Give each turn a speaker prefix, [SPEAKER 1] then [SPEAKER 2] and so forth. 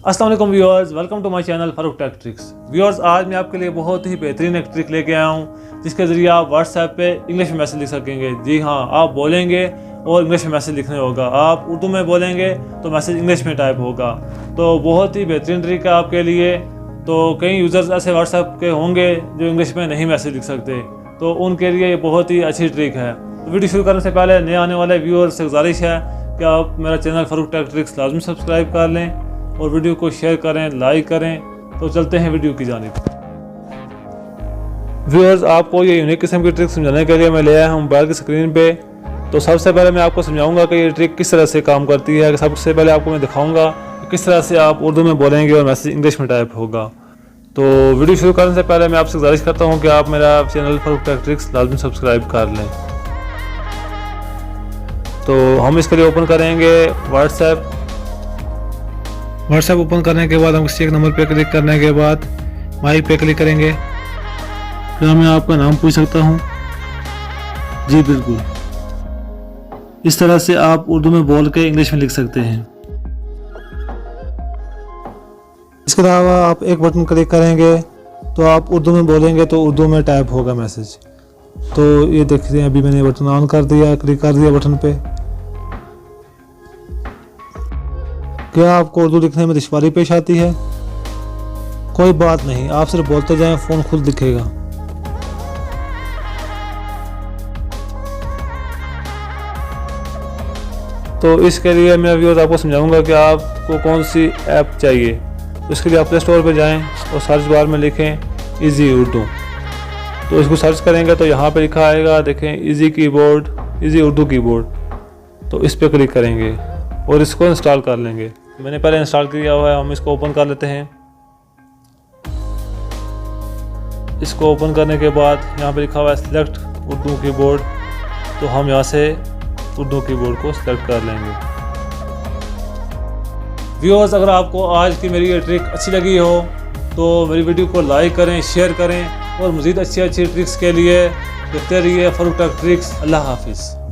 [SPEAKER 1] अस्सलाम वालेकुम viewers, welcome to my channel Farooq tech tricks. Viewers, आज मैं आपके लिए बहुत ही बेहतरीन एक ट्रिक लेके आया हूँ जिसके ज़रिए आप व्हाट्सएप पे इंग्लिश में मैसेज लिख सकेंगे। जी हाँ, आप बोलेंगे और इंग्लिश में मैसेज लिखने होगा। आप उर्दू में बोलेंगे तो मैसेज इंग्लिश में टाइप होगा। तो बहुत ही बेहतरीन ट्रिक है आपके लिए। तो कई यूज़र्स ऐसे व्हाट्सएप के होंगे जो इंग्लिश में नहीं मैसेज लिख सकते, तो उनके लिए ये बहुत ही अच्छी ट्रिक है। तो वीडियो शुरू करने से पहले नए आने वाले व्यूअर्स से गुजारिश है कि आप मेरा चैनल फारूक टेक ट्रिक्स लाजमी सब्सक्राइब कर लें और वीडियो को शेयर करें, लाइक करें। तो चलते हैं वीडियो की जानिब। व्यूअर्स, आपको ये यूनिक किस्म की ट्रिक समझाने के लिए मैं ले आया हूँ मोबाइल की स्क्रीन पे। तो सबसे पहले मैं आपको समझाऊंगा कि ये ट्रिक किस तरह से काम करती है। सबसे पहले आपको मैं दिखाऊंगा कि किस तरह से आप उर्दू में बोलेंगे और मैसेज इंग्लिश में टाइप होगा। तो वीडियो शुरू करने से पहले मैं आपसे गुजारिश करता हूँ कि आप मेरा चैनल फारूक टेक ट्रिक्स लाजमी सब्सक्राइब कर लें। तो हम इसके लिए ओपन करेंगे व्हाट्सएप ओपन करने के बाद हम किसी एक नंबर पे क्लिक करने के बाद माई पे क्लिक करेंगे। क्या मैं आपका नाम पूछ सकता हूँ? जी बिल्कुल। इस तरह से आप उर्दू में बोल के इंग्लिश में लिख सकते हैं। इसके अलावा आप एक बटन क्लिक करेंगे तो आप उर्दू में बोलेंगे तो उर्दू में टाइप होगा मैसेज। तो ये देखते हैं, अभी मैंने बटन ऑन कर दिया, क्लिक कर दिया बटन पे। क्या आपको उर्दू लिखने में दुश्वारी पेश आती है? कोई बात नहीं, आप सिर्फ बोलते जाएं, फ़ोन खुद लिखेगा। तो इसके लिए मैं व्यूअर्स आपको समझाऊंगा कि आपको कौन सी ऐप चाहिए। उसके लिए आप प्ले स्टोर पर जाएं और सर्च बार में लिखें इजी उर्दू। तो इसको सर्च करेंगे तो यहाँ पे लिखा आएगा, देखें easy keyboard, easy Urdu keyboard. तो इस पर क्लिक करेंगे और इसको इंस्टॉल कर लेंगे। मैंने पहले इंस्टॉल किया हुआ है, हम इसको ओपन कर लेते हैं। इसको ओपन करने के बाद यहाँ पे लिखा हुआ है सिलेक्ट उर्दू कीबोर्ड। तो हम यहाँ से उर्दू कीबोर्ड को सिलेक्ट कर लेंगे। व्यूअर्स, अगर आपको आज की मेरी ये ट्रिक अच्छी लगी हो तो मेरी वीडियो को लाइक करें, शेयर करें और मज़ीद अच्छी ट्रिक्स के लिए देखते रहिए फारूक टेक ट्रिक्स। अल्लाह हाफिज़।